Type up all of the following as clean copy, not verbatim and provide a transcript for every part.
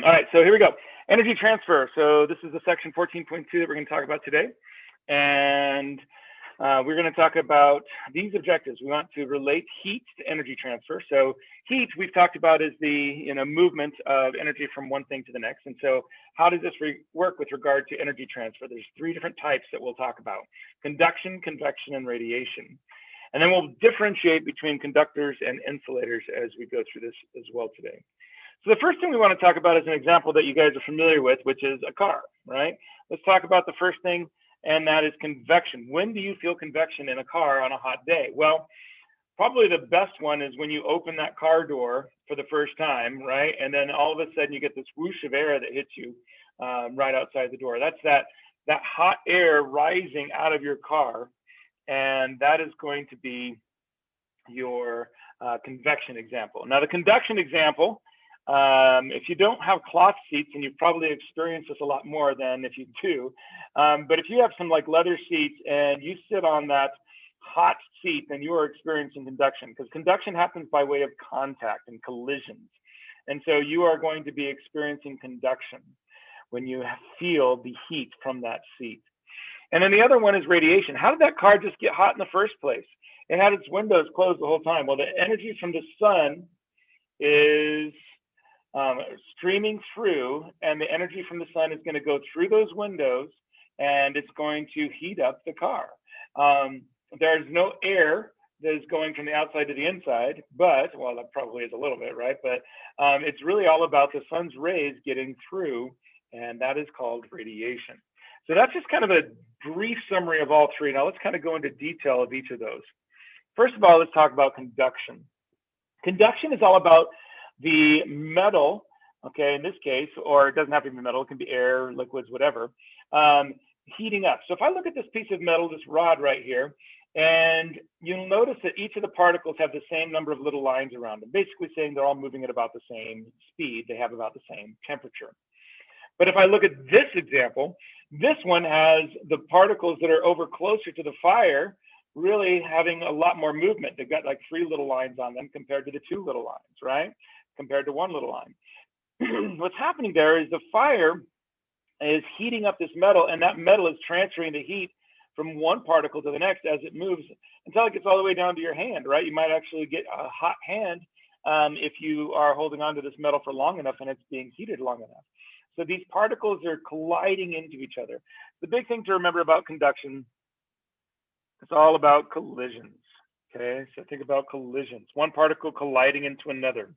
All right, so here we go. Energy transfer. So this is the section 14.2 that we're going to talk about today. And we're going to talk about these objectives. We want to relate heat to energy transfer. So heat, we've talked about, is the movement of energy from one thing to the next. And so how does this work with regard to energy transfer? There's three different types that we'll talk about: conduction, convection, and radiation. And then we'll differentiate between conductors and insulators as we go through this as well today. So the first thing we want to talk about is an example that you guys are familiar with, which is a car, right? Let's talk about the first thing, and that is convection. When do you feel convection in a car on a hot day? Well, probably the best one is when you open that car door for the first time, right? And then all of a sudden you get this whoosh of air that hits you right outside the door. That's that hot air rising out of your car, and that is going to be your convection example. Now, the conduction example, if you don't have cloth seats, and you've probably experienced this a lot more than if you do, but if you have some like leather seats and you sit on that hot seat, then you are experiencing conduction, because conduction happens by way of contact and collisions. And so you are going to be experiencing conduction when you feel the heat from that seat. And then the other one is radiation. How did that car just get hot in the first place? It had its windows closed the whole time. Well, the energy from the sun is streaming through, and the energy from the sun is going to go through those windows, and it's going to heat up the car. There's no air that is going from the outside to the inside, but, well, that probably is a little bit, right? But it's really all about the sun's rays getting through, and that is called radiation. So that's just kind of a brief summary of all three. Now let's kind of go into detail of each of those. First of all, let's talk about conduction. Conduction is all about the metal, okay, in this case, or it doesn't have to be metal, it can be air, liquids, whatever, heating up. So if I look at this piece of metal, this rod right here, and you'll notice that each of the particles have the same number of little lines around them, basically saying they're all moving at about the same speed, they have about the same temperature. But if I look at this example, this one has the particles that are over closer to the fire really having a lot more movement. They've got like 3 little lines on them compared to the 2 little lines, right? Compared to 1 little line. What's happening there is the fire is heating up this metal, and that metal is transferring the heat from one particle to the next as it moves until it gets all the way down to your hand, right? You might actually get a hot hand if you are holding onto this metal for long enough and it's being heated long enough. So these particles are colliding into each other. The big thing to remember about conduction, it's all about collisions, okay? So think about collisions, one particle colliding into another.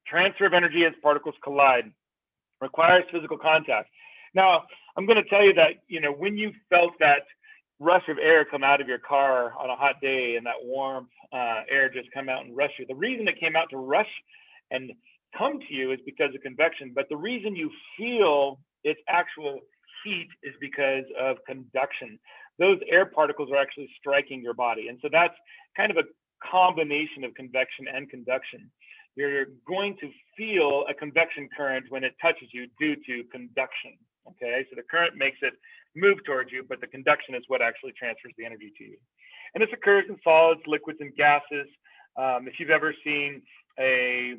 Transfer of energy as particles collide requires physical contact. Now, I'm going to tell you that, when you felt that rush of air come out of your car on a hot day and that warm air just come out and rush you, the reason it came out to rush and come to you is because of convection, but the reason you feel its actual heat is because of conduction. Those air particles are actually striking your body, and so that's kind of a combination of convection and conduction. You're going to feel a convection current when it touches you due to conduction, okay? So the current makes it move towards you, but the conduction is what actually transfers the energy to you. And this occurs in solids, liquids, and gases. If you've ever seen a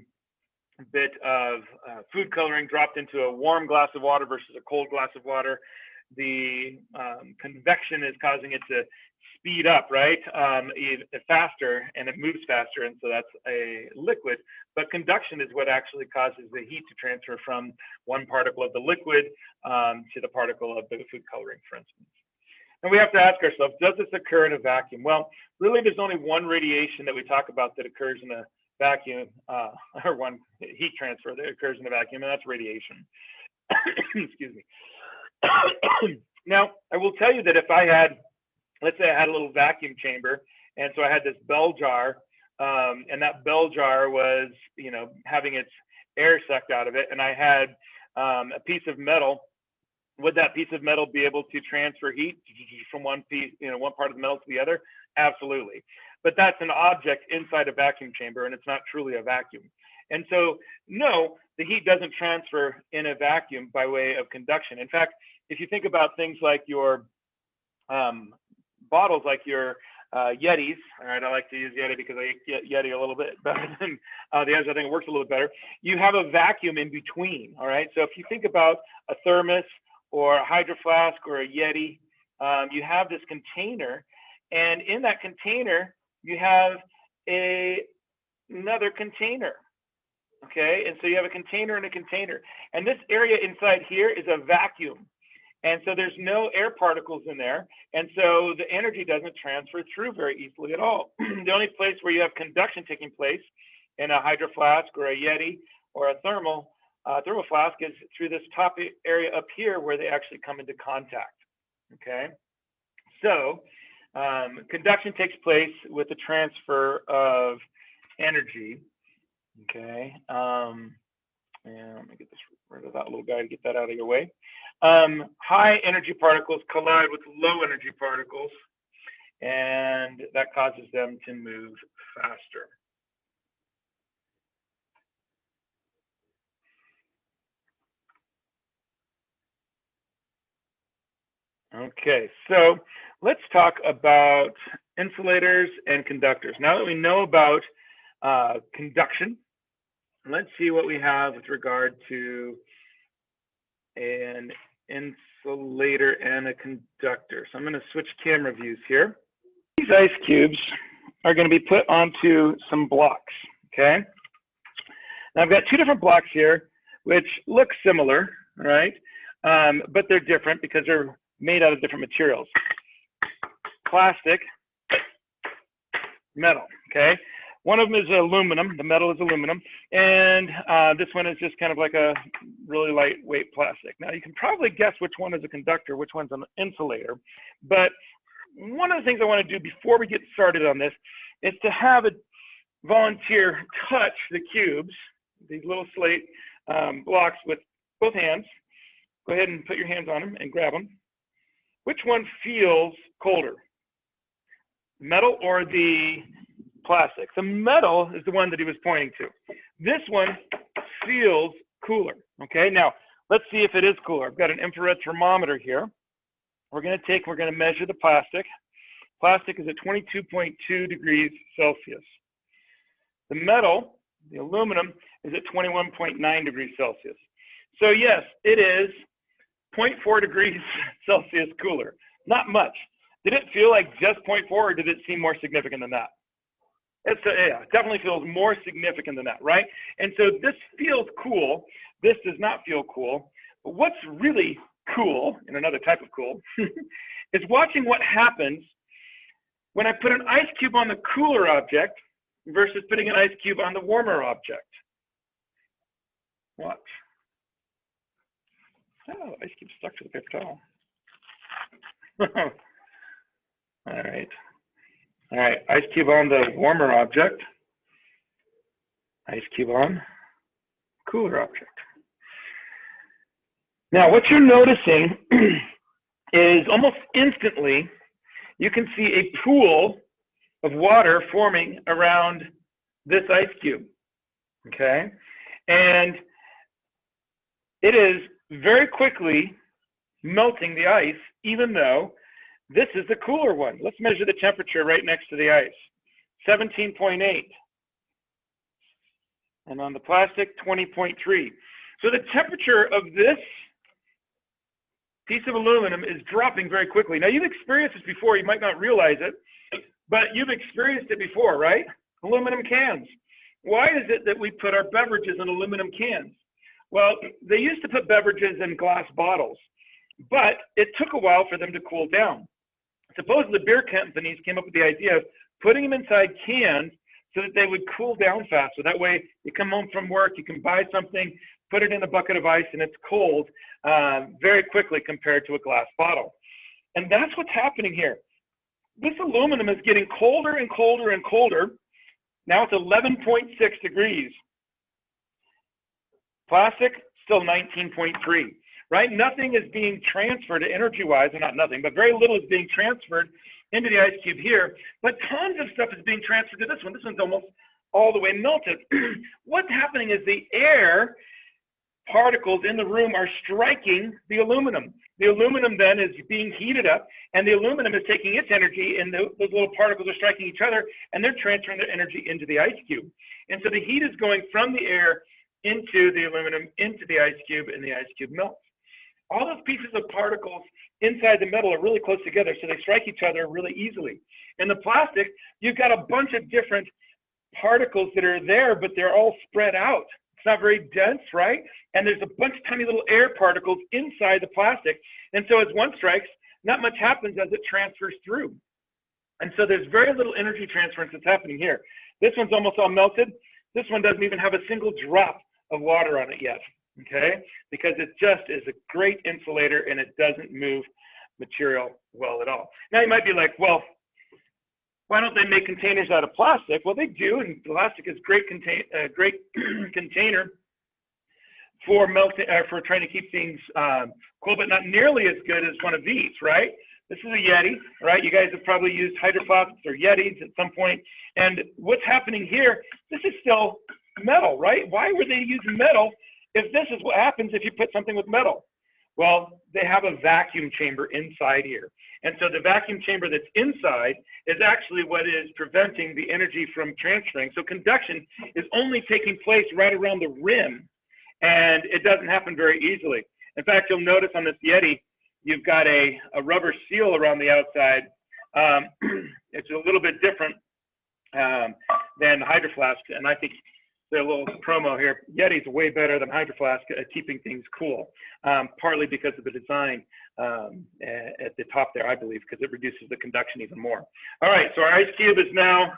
bit of food coloring dropped into a warm glass of water versus a cold glass of water, the convection is causing it to speed up, right? Faster, and it moves faster, and so that's a liquid. But conduction is what actually causes the heat to transfer from one particle of the liquid to the particle of the food coloring, for instance. And we have to ask ourselves, does this occur in a vacuum? Well, really, there's only one radiation that we talk about that occurs in a vacuum, or one heat transfer that occurs in a vacuum, and that's radiation. Excuse me. Now, I will tell you that if I had, let's say I had a little vacuum chamber, and so I had this bell jar, and that bell jar was, having its air sucked out of it, and I had a piece of metal, would that piece of metal be able to transfer heat from one piece, one part of the metal to the other? Absolutely. But that's an object inside a vacuum chamber, and it's not truly a vacuum. And so, no, the heat doesn't transfer in a vacuum by way of conduction. In fact, if you think about things like your bottles, like your Yetis. All right, I like to use Yeti because I get Yeti a little bit better than the others. I think it works a little bit better. You have a vacuum in between. All right, so if you think about a thermos or a hydro flask or a Yeti, you have this container, and in that container you have another container. Okay, and so you have a container and a container, and this area inside here is a vacuum, and so there's no air particles in there, and so the energy doesn't transfer through very easily at all. The only place where you have conduction taking place in a hydro flask or a Yeti or a thermal flask is through this top area up here where they actually come into contact. Okay, so conduction takes place with the transfer of energy. Okay, and let me get this rid of that little guy to get that out of your way. High energy particles collide with low energy particles, and that causes them to move faster. Okay, so let's talk about insulators and conductors. Now that we know about conduction, let's see what we have with regard to an insulator and a conductor. So I'm going to switch camera views here. These ice cubes are going to be put onto some blocks, okay? Now I've got two different blocks here, which look similar, right? But they're different because they're made out of different materials. Plastic, metal, okay? One of them is aluminum, the metal is aluminum, and this one is just kind of like a really lightweight plastic. Now you can probably guess which one is a conductor, which one's an insulator, but one of the things I want to do before we get started on this is to have a volunteer touch the cubes, these little slate blocks with both hands. Go ahead and put your hands on them and grab them. Which one feels colder? Metal or the plastic? The metal is the one that he was pointing to. This one feels cooler. Okay, now let's see if it is cooler. I've got an infrared thermometer here. We're going to measure the plastic. Plastic is at 22.2 degrees Celsius. The metal, the aluminum, is at 21.9 degrees Celsius. So yes, it is 0.4 degrees Celsius cooler. Not much. Did it feel like just 0.4, or did it seem more significant than that? Yeah, it definitely feels more significant than that, right? And so this feels cool. This does not feel cool. But what's really cool, and another type of cool, is watching what happens when I put an ice cube on the cooler object versus putting an ice cube on the warmer object. Watch. Oh, ice cube stuck to the paper towel. All right. All right, ice cube on the warmer object. Ice cube on cooler object. Now, what you're noticing is almost instantly, you can see a pool of water forming around this ice cube, okay? And it is very quickly melting the ice, even though this is the cooler one. Let's measure the temperature right next to the ice. 17.8. And on the plastic, 20.3. So the temperature of this piece of aluminum is dropping very quickly. Now, you've experienced this before. You might not realize it, but you've experienced it before, right? Aluminum cans. Why is it that we put our beverages in aluminum cans? Well, they used to put beverages in glass bottles, but it took a while for them to cool down. Supposedly, beer companies came up with the idea of putting them inside cans so that they would cool down faster. That way, you come home from work, you can buy something, put it in a bucket of ice, and it's cold very quickly compared to a glass bottle. And that's what's happening here. This aluminum is getting colder and colder and colder. Now it's 11.6 degrees. Plastic, still 19.3. Right? Nothing is being transferred energy-wise, or not nothing, but very little is being transferred into the ice cube here, but tons of stuff is being transferred to this one. This one's almost all the way melted. What's happening is the air particles in the room are striking the aluminum. The aluminum then is being heated up, and the aluminum is taking its energy, and those little particles are striking each other, and they're transferring their energy into the ice cube. And so the heat is going from the air into the aluminum, into the ice cube, and the ice cube melts. All those pieces of particles inside the metal are really close together, so they strike each other really easily. In the plastic, you've got a bunch of different particles that are there, but they're all spread out. It's not very dense, right? And there's a bunch of tiny little air particles inside the plastic. And so as one strikes, not much happens as it transfers through. And so there's very little energy transference that's happening here. This one's almost all melted. This one doesn't even have a single drop of water on it yet, okay? Because it just is a great insulator and it doesn't move material well at all. Now you might be like, well, why don't they make containers out of plastic? Well, they do, and plastic is great container for melting, for trying to keep things cool, but not nearly as good as one of these, right? This is a Yeti, right? You guys have probably used hydrofloscs or Yetis at some point. And what's happening here, this is still metal, right? Why would they use metal if this is what happens if you put something with metal? Well, they have a vacuum chamber inside here. And so the vacuum chamber that's inside is actually what is preventing the energy from transferring. So conduction is only taking place right around the rim, and it doesn't happen very easily. In fact, you'll notice on this Yeti, you've got a rubber seal around the outside. It's a little bit different than Hydro Flask, and I think the little promo here, Yeti's way better than Hydro Flask at keeping things cool, partly because of the design at the top there, I believe, because it reduces the conduction even more. All right, so our ice cube is now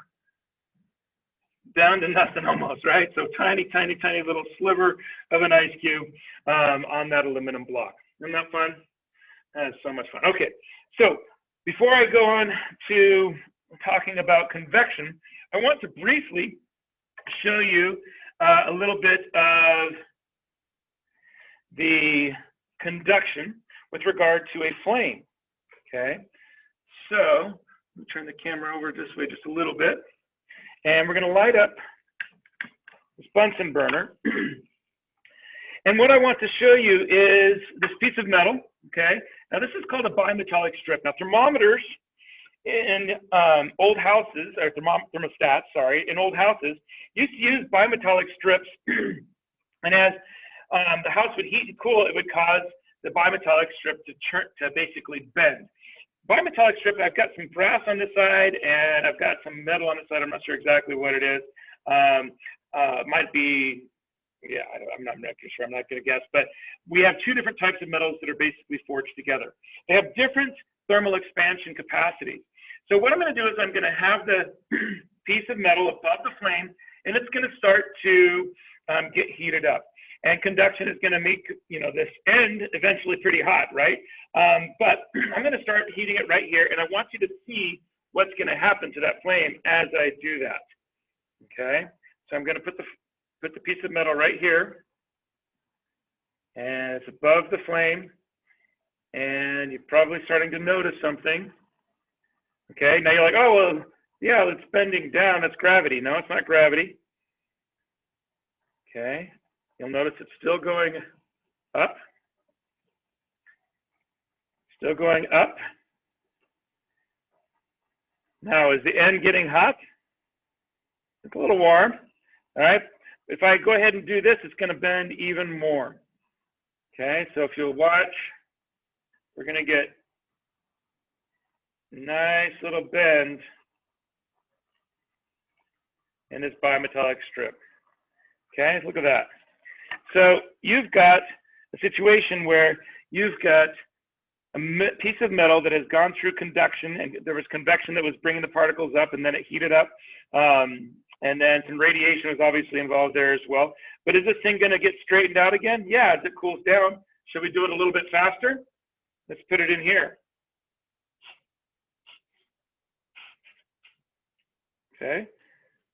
down to nothing almost, right? So tiny, tiny, tiny little sliver of an ice cube on that aluminum block. Isn't that fun? That is so much fun. Okay, so before I go on to talking about convection, I want to briefly show you a little bit of the conduction with regard to a flame, okay? So let me turn the camera over this way just a little bit, and we're gonna light up this Bunsen burner. And what I want to show you is this piece of metal, okay? Now this is called a bimetallic strip. Now thermometers in old houses, or thermostats, sorry, in old houses, used to use bimetallic strips, and as the house would heat and cool, it would cause the bimetallic strip to basically bend. Bimetallic strip, I've got some brass on this side, and I've got some metal on this side. I'm not sure exactly what it is. Might be, yeah, I'm not sure. I'm not going to guess, but we have two different types of metals that are basically forged together. They have different thermal expansion capacities. So what I'm going to do is I'm going to have the piece of metal above the flame, and it's going to start to get heated up. And conduction is going to make, you know, this end eventually pretty hot, right? But I'm going to start heating it right here, and I want you to see what's going to happen to that flame as I do that. Okay, so I'm going to put the piece of metal right here, and it's above the flame, and you're probably starting to notice something. Okay, now you're like, oh, well, yeah, it's bending down, that's gravity. No, it's not gravity. Okay, you'll notice it's still going up. Still going up. Now, is the end getting hot? It's a little warm, all right? If I go ahead and do this, it's going to bend even more. Okay, so if you'll watch, we're going to get nice little bend in this bimetallic strip. Okay, look at that. So you've got a situation where you've got a piece of metal that has gone through conduction, and there was convection that was bringing the particles up, and then it heated up, and then some radiation was obviously involved there as well. But is this thing going to get straightened out again? Yeah, as it cools down. Should we do it a little bit faster? Let's put it in here. Okay.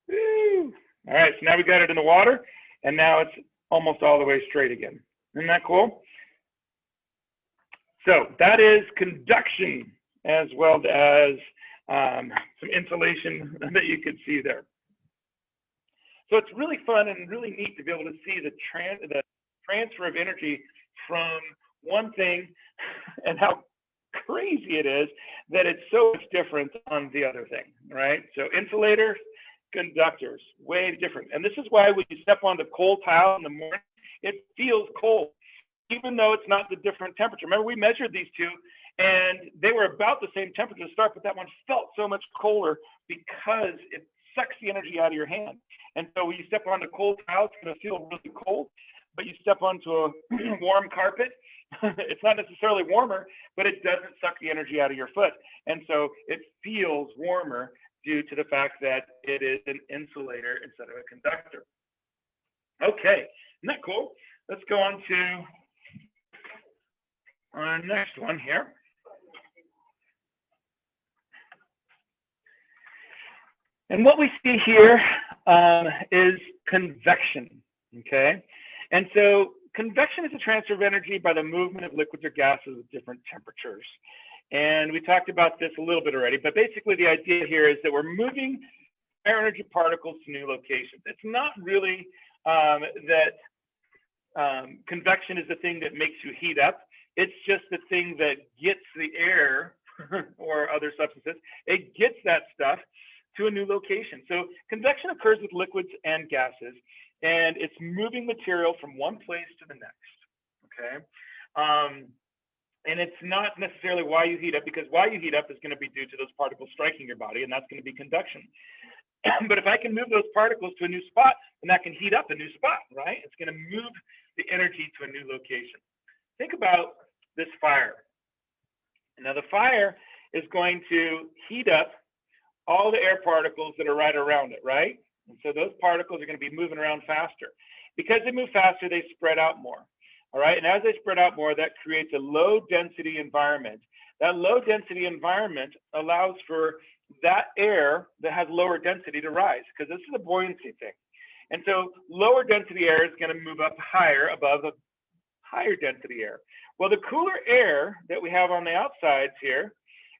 Woo. All right, so now we got it in the water, and now it's almost all the way straight again. Isn't that cool? So that is conduction, as well as some insulation that you could see there. So it's really fun and really neat to be able to see the transfer of energy from one thing and how crazy it is that it's so much different on the other thing, right? So insulators, conductors, way different. And this is why when you step on the cold tile in the morning, it feels cold, even though it's not the different temperature. Remember, we measured these two and they were about the same temperature to start, but that one felt so much colder because it sucks the energy out of your hand. And so when you step on the cold tile, it's going to feel really cold, but you step onto a warm carpet, it's not necessarily warmer, but it doesn't suck the energy out of your foot. And so it feels warmer due to the fact that it is an insulator instead of a conductor. Okay, isn't that cool? Let's go on to our next one here. And what we see here is convection, okay? And so convection is a transfer of energy by the movement of liquids or gases at different temperatures. And we talked about this a little bit already, but basically the idea here is that we're moving higher energy particles to new locations. It's not really that convection is the thing that makes you heat up. It's just the thing that gets the air or other substances. It gets that stuff to a new location. So convection occurs with liquids and gases, and it's moving material from one place to the next, okay? And it's not necessarily why you heat up, because why you heat up is going to be due to those particles striking your body, and that's going to be conduction. But if I can move those particles to a new spot, then that can heat up a new spot, right? It's going to move the energy to a new location. Think about this fire. Now the fire is going to heat up all the air particles that are right around it, right? And so those particles are going to be moving around faster. Because they move faster, they spread out more, all right? And as they spread out more, that creates a low density environment. That low density environment allows for that air that has lower density to rise, because this is a buoyancy thing. And so lower density air is going to move up higher above the higher density air. Well, the cooler air that we have on the outsides here,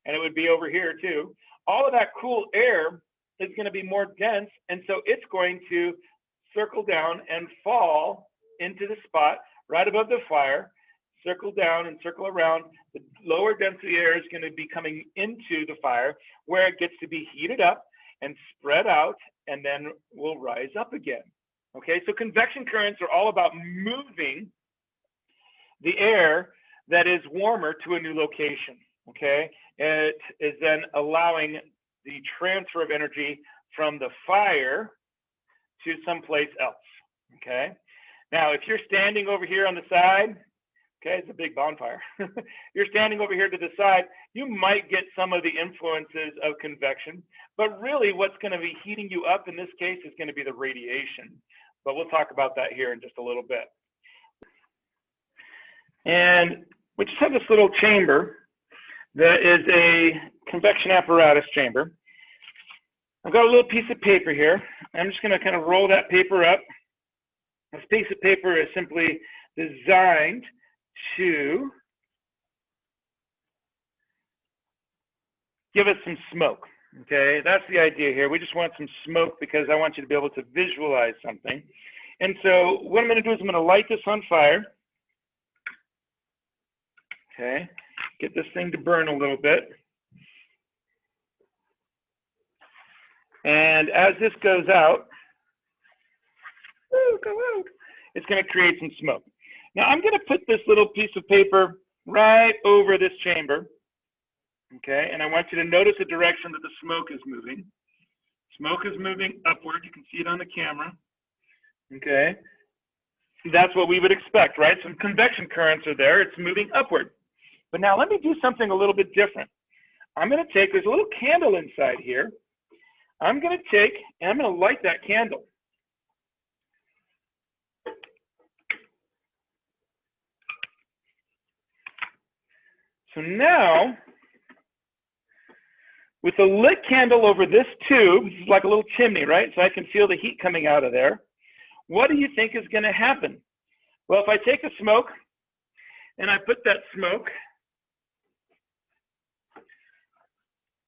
and it would be over here too, all of that cool air is going to be more dense, and so it's going to circle down and fall into the spot right above the fire, circle down and circle around. The lower density air is going to be coming into the fire, where it gets to be heated up and spread out, and then will rise up again. Okay, so convection currents are all about moving the air that is warmer to a new location. Okay, it is then allowing the transfer of energy from the fire to someplace else. Okay, now if you're standing over here on the side, okay, it's a big bonfire. You're standing over here to the side, you might get some of the influences of convection, but really what's going to be heating you up in this case is going to be the radiation. But we'll talk about that here in just a little bit. And we just have this little chamber that is a convection apparatus chamber. I've got a little piece of paper here. I'm just going to kind of roll that paper up. This piece of paper is simply designed to give us some smoke. Okay, that's the idea here. We just want some smoke because I want you to be able to visualize something. And so what I'm going to do is I'm going to light this on fire. Okay, get this thing to burn a little bit. And as this goes out, it's going to create some smoke. Now I'm going to put this little piece of paper right over this chamber. Okay, and I want you to notice the direction that the smoke is moving. Smoke is moving upward. You can see it on the camera. Okay, that's what we would expect, right? Some convection currents are there. It's moving upward. But now let me do something a little bit different. I'm going to take, there's a little candle inside here. I'm going to take, and I'm going to light that candle. So now, with a lit candle over this tube, this is like a little chimney, right? So I can feel the heat coming out of there. What do you think is going to happen? Well, if I take the smoke and I put that smoke,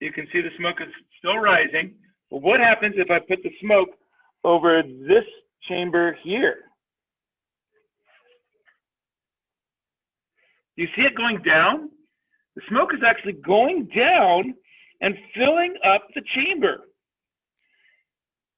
you can see the smoke is still rising. Well, what happens if I put the smoke over this chamber here? You see it going down? The smoke is actually going down and filling up the chamber.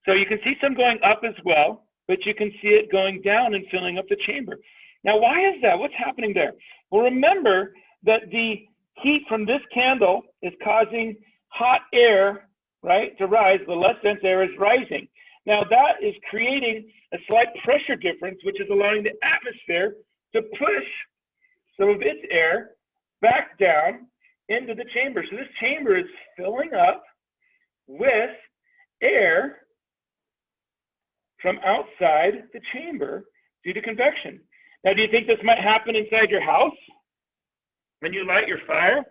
So you can see some going up as well, but you can see it going down and filling up the chamber. Now, why is that? What's happening there? Well, remember that the heat from this candle is causing hot air, right, to rise. The less dense air is rising. Now, that is creating a slight pressure difference, which is allowing the atmosphere to push some of its air back down into the chamber. So this chamber is filling up with air from outside the chamber due to convection. Now, do you think this might happen inside your house when you light your fire,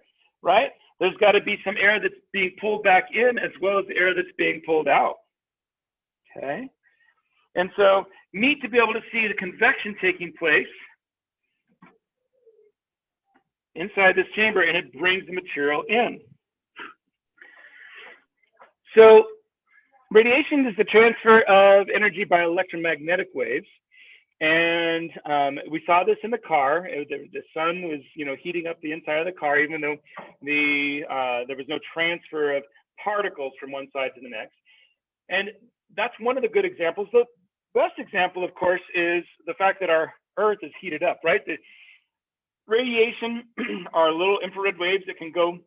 right? There's got to be some air that's being pulled back in as well as the air that's being pulled out, okay? And so neat to be able to see the convection taking place inside this chamber, and it brings the material in. So radiation is the transfer of energy by electromagnetic waves. And we saw this in the car. The sun was, heating up the inside of the car, even though there was no transfer of particles from one side to the next. And that's one of the good examples. The best example, of course, is the fact that our Earth is heated up, right? The radiation are little infrared waves that can go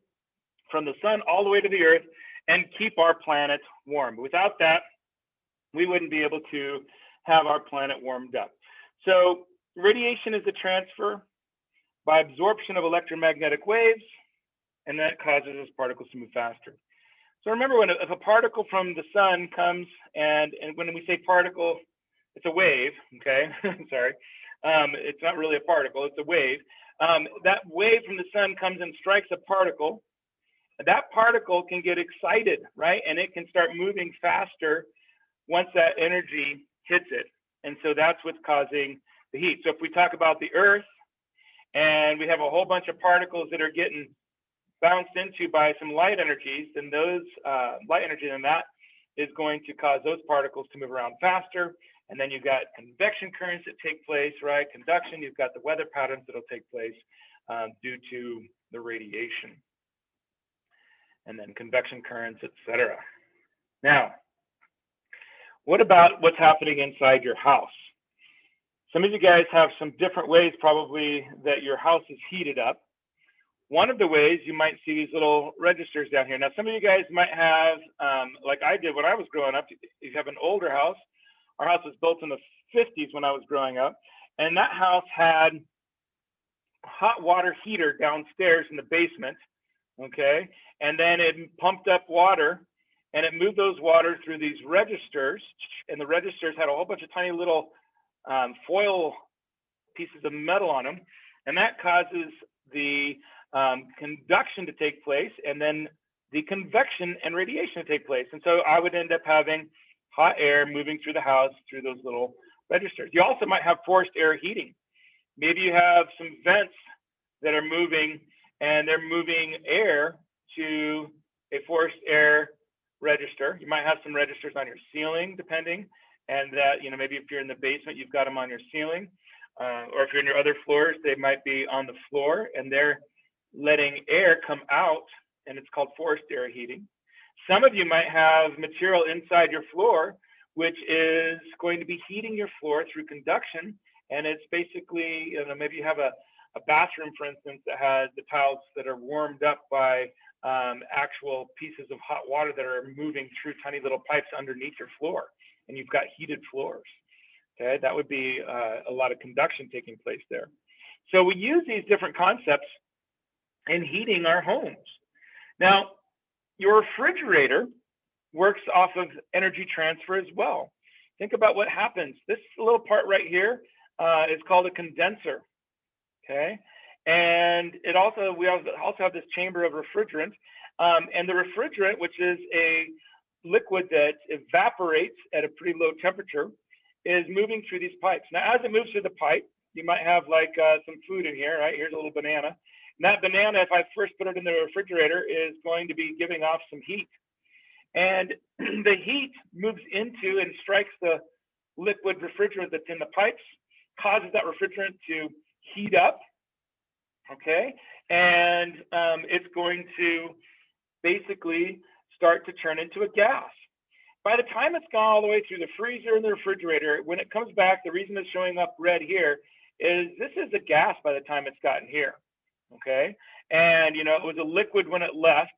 from the sun all the way to the Earth and keep our planet warm. Without that, we wouldn't be able to have our planet warmed up. So radiation is the transfer by absorption of electromagnetic waves, and that causes those particles to move faster. So remember, if a particle from the sun comes, and when we say particle, it's a wave, okay? Sorry. It's not really a particle, it's a wave. That wave from the sun comes and strikes a particle. That particle can get excited, right? And it can start moving faster once that energy hits it. And so that's what's causing the heat. So if we talk about the Earth and we have a whole bunch of particles that are getting bounced into by some light energies, then those light energy, then that is going to cause those particles to move around faster. And then you've got convection currents that take place, right? Conduction, you've got the weather patterns that'll take place due to the radiation. And then convection currents, etc. Now, what about what's happening inside your house? Some of you guys have some different ways probably that your house is heated up. One of the ways you might see these little registers down here. Now, some of you guys might have, like I did when I was growing up, if you have an older house, our house was built in the 50s when I was growing up, and that house had a hot water heater downstairs in the basement, okay? And then it pumped up water, and it moved those water through these registers, and the registers had a whole bunch of tiny little foil pieces of metal on them, and that causes the conduction to take place, and then the convection and radiation to take place. And so I would end up having hot air moving through the house through those little registers. You also might have forced air heating. Maybe you have some vents that are moving, and they're moving air to a forced air register. You might have some registers on your ceiling, depending, and that, maybe if you're in the basement, you've got them on your ceiling, or if you're in your other floors, they might be on the floor, and they're letting air come out, and it's called forced air heating. Some of you might have material inside your floor, which is going to be heating your floor through conduction, and it's basically, maybe you have a bathroom, for instance, that has the tiles that are warmed up by actual pieces of hot water that are moving through tiny little pipes underneath your floor, and you've got heated floors. Okay, that would be a lot of conduction taking place there. So we use these different concepts in heating our homes. Now, your refrigerator works off of energy transfer as well. Think about what happens. This little part right here is called a condenser. Okay, and we also have this chamber of refrigerant, and the refrigerant, which is a liquid that evaporates at a pretty low temperature, is moving through these pipes. Now, as it moves through the pipe, you might have like some food in here, right? Here's a little banana. And that banana, if I first put it in the refrigerator, is going to be giving off some heat. And the heat moves into and strikes the liquid refrigerant that's in the pipes, causes that refrigerant to heat up, okay? And it's going to basically start to turn into a gas. By the time it's gone all the way through the freezer and the refrigerator, when it comes back, the reason it's showing up red here is this is a gas by the time it's gotten here, okay? And, you know, it was a liquid when it left,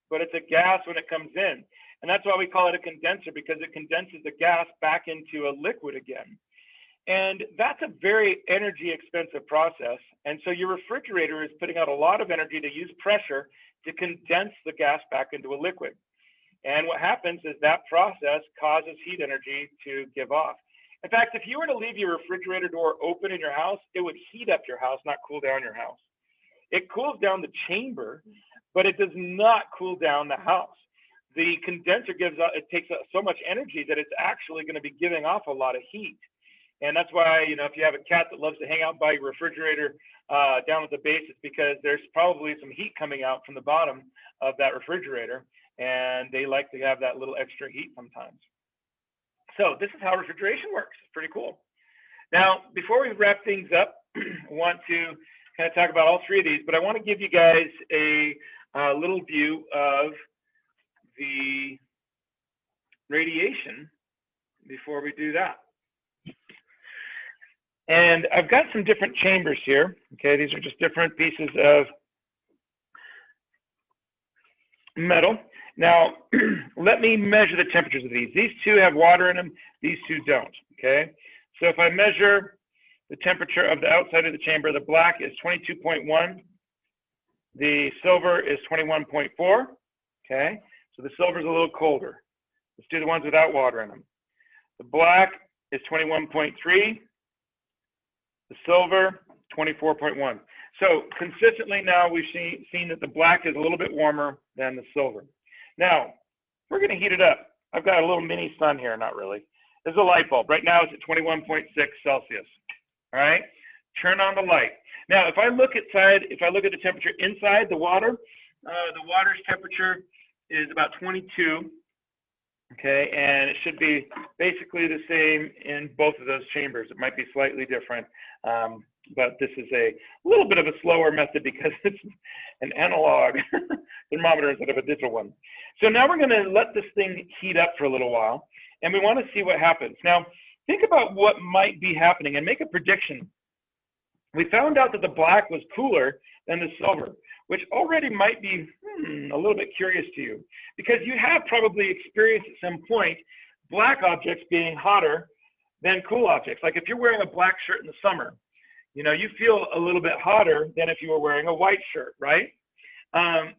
but it's a gas when it comes in. And that's why we call it a condenser, because it condenses the gas back into a liquid again. And that's a very energy expensive process. And so your refrigerator is putting out a lot of energy to use pressure to condense the gas back into a liquid. And what happens is that process causes heat energy to give off. In fact, if you were to leave your refrigerator door open in your house, it would heat up your house, not cool down your house. It cools down the chamber, but it does not cool down the house. The condenser it takes so much energy that it's actually going to be giving off a lot of heat. And that's why, you know, if you have a cat that loves to hang out by your refrigerator down at the base, it's because there's probably some heat coming out from the bottom of that refrigerator, and they like to have that little extra heat sometimes. So this is how refrigeration works. It's pretty cool. Now, before we wrap things up, I want to kind of talk about all three of these, but I want to give you guys a little view of the radiation before we do that. And I've got some different chambers here. Okay, these are just different pieces of metal. Now, let me measure the temperatures of these. These two have water in them. These two don't, okay? So if I measure the temperature of the outside of the chamber, the black is 22.1. The silver is 21.4, okay? So the silver is a little colder. Let's do the ones without water in them. The black is 21.3. The silver, 24.1. So consistently now we've seen that the black is a little bit warmer than the silver. Now, we're going to heat it up. I've got a little mini sun here, not really. This is a light bulb. Right now it's at 21.6 Celsius. All right, turn on the light. Now, if I look at the temperature inside the water's temperature is about 22. Okay, and it should be basically the same in both of those chambers. It might be slightly different, but this is a little bit of a slower method because it's an analog thermometer instead of a digital one. So now we're going to let this thing heat up for a little while, and we want to see what happens. Now, think about what might be happening and make a prediction. We found out that the black was cooler than the silver, which already might be a little bit curious to you, because you have probably experienced at some point black objects being hotter than cool objects. Like if you're wearing a black shirt in the summer, you know, you feel a little bit hotter than if you were wearing a white shirt, right? And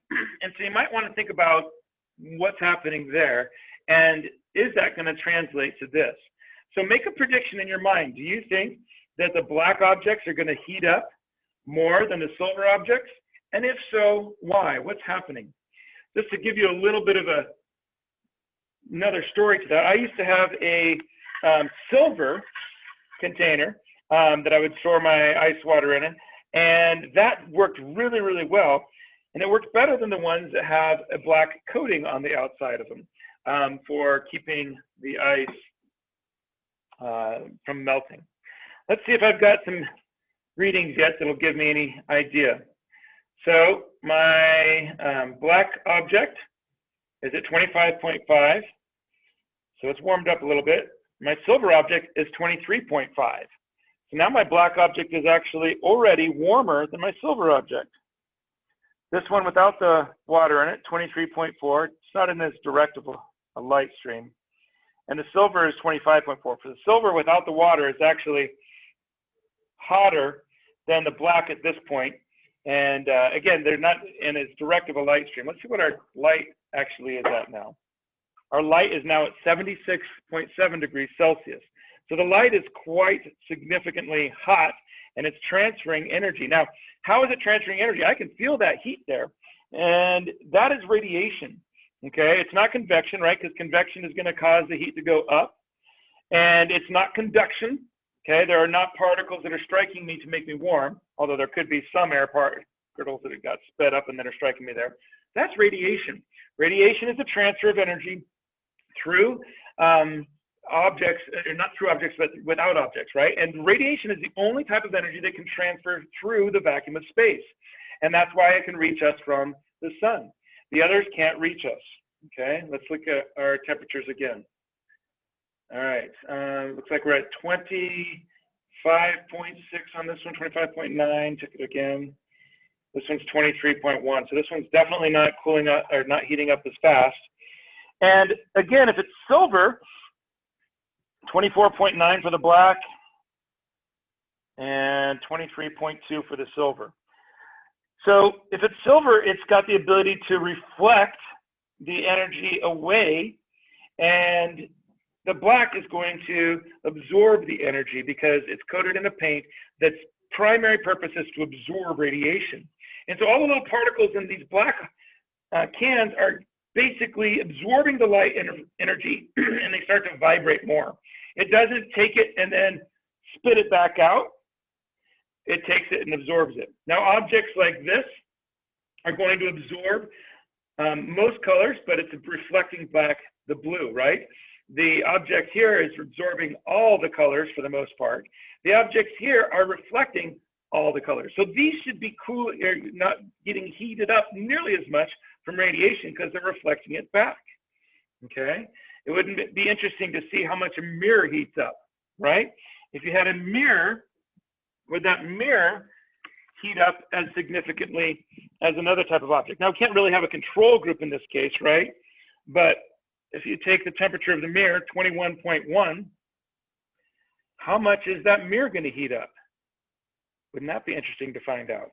so you might want to think about what's happening there, and is that going to translate to this? So make a prediction in your mind. Do you think that the black objects are going to heat up more than the silver objects? And if so, why? What's happening? Just to give you a little bit of another story to that, I used to have a silver container that I would store my ice water in, and that worked really, really well. And it worked better than the ones that have a black coating on the outside of them for keeping the ice from melting. Let's see if I've got some readings yet that'll give me any idea. So my black object is at 25.5, so it's warmed up a little bit. My silver object is 23.5. So now my black object is actually already warmer than my silver object. This one without the water in it, 23.4. It's not in as direct of a light stream. And the silver is 25.4. For the silver without the water is actually hotter than the black at this point. And again, they're not in as direct of a light stream. Let's see what our light actually is at now. Our light is now at 76.7 degrees Celsius. So the light is quite significantly hot, and it's transferring energy. Now, how is it transferring energy? I can feel that heat there, and that is radiation, okay? It's not convection, right? Because convection is going to cause the heat to go up, and it's not conduction, okay? There are not particles that are striking me to make me warm, although there could be some air particles that got sped up and that are striking me there. That's radiation. Radiation is the transfer of energy through objects, or not through objects, but without objects, right? And radiation is the only type of energy that can transfer through the vacuum of space. And that's why it can reach us from the sun. The others can't reach us, okay? Let's look at our temperatures again. All right, looks like we're at 25.6 on this one, 25.9, check it again. This one's 23.1, so this one's definitely not cooling up or not heating up as fast. And again, if it's silver, 24.9 for the black and 23.2 for the silver. So if it's silver, it's got the ability to reflect the energy away, and the black is going to absorb the energy because it's coated in a paint that's primary purpose is to absorb radiation. And so all the little particles in these black cans are basically absorbing the light energy and they start to vibrate more. It doesn't take it and then spit it back out. It takes it and absorbs it. Now objects like this are going to absorb most colors, but it's reflecting back the blue, right? The object here is absorbing all the colors for the most part. The objects here are reflecting all the colors. So these should be cool, not getting heated up nearly as much from radiation because they're reflecting it back, okay? It wouldn't be interesting to see how much a mirror heats up, right? If you had a mirror, would that mirror heat up as significantly as another type of object? Now, we can't really have a control group in this case, right? But if you take the temperature of the mirror, 21.1, how much is that mirror going to heat up? Wouldn't that be interesting to find out?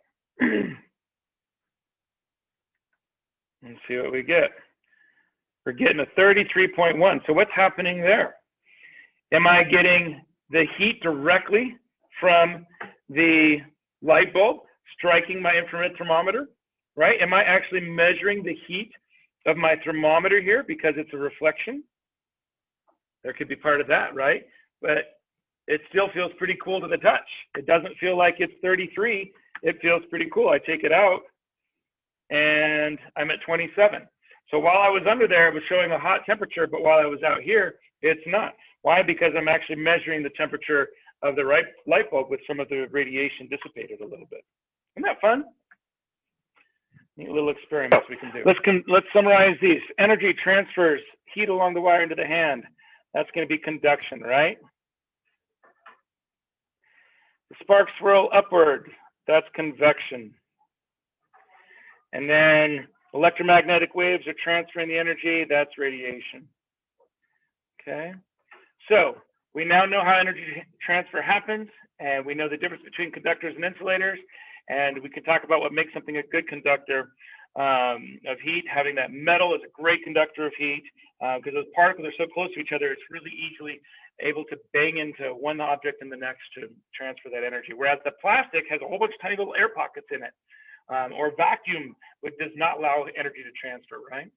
Let's see what we get. We're getting a 33.1. So what's happening there? Am I getting the heat directly from the light bulb striking my infrared thermometer, right? Am I actually measuring the heat of my thermometer here because it's a reflection? There could be part of that, right? But it still feels pretty cool to the touch. It doesn't feel like it's 33. It feels pretty cool. I take it out and I'm at 27. So while I was under there, it was showing a hot temperature, but while I was out here, it's not. Why? Because I'm actually measuring the temperature of the light bulb with some of the radiation dissipated a little bit. Isn't that fun? Neat little experiments we can do. Let's summarize these. Energy transfers heat along the wire into the hand. That's going to be conduction, right? The sparks swirl upward. That's convection. And then electromagnetic waves are transferring the energy. That's radiation. Okay. So we now know how energy transfer happens, and we know the difference between conductors and insulators. And we can talk about what makes something a good conductor of heat. Having that metal is a great conductor of heat because those particles are so close to each other, it's really easily able to bang into one object and the next to transfer that energy. Whereas the plastic has a whole bunch of tiny little air pockets in it, or vacuum, which does not allow energy to transfer, right?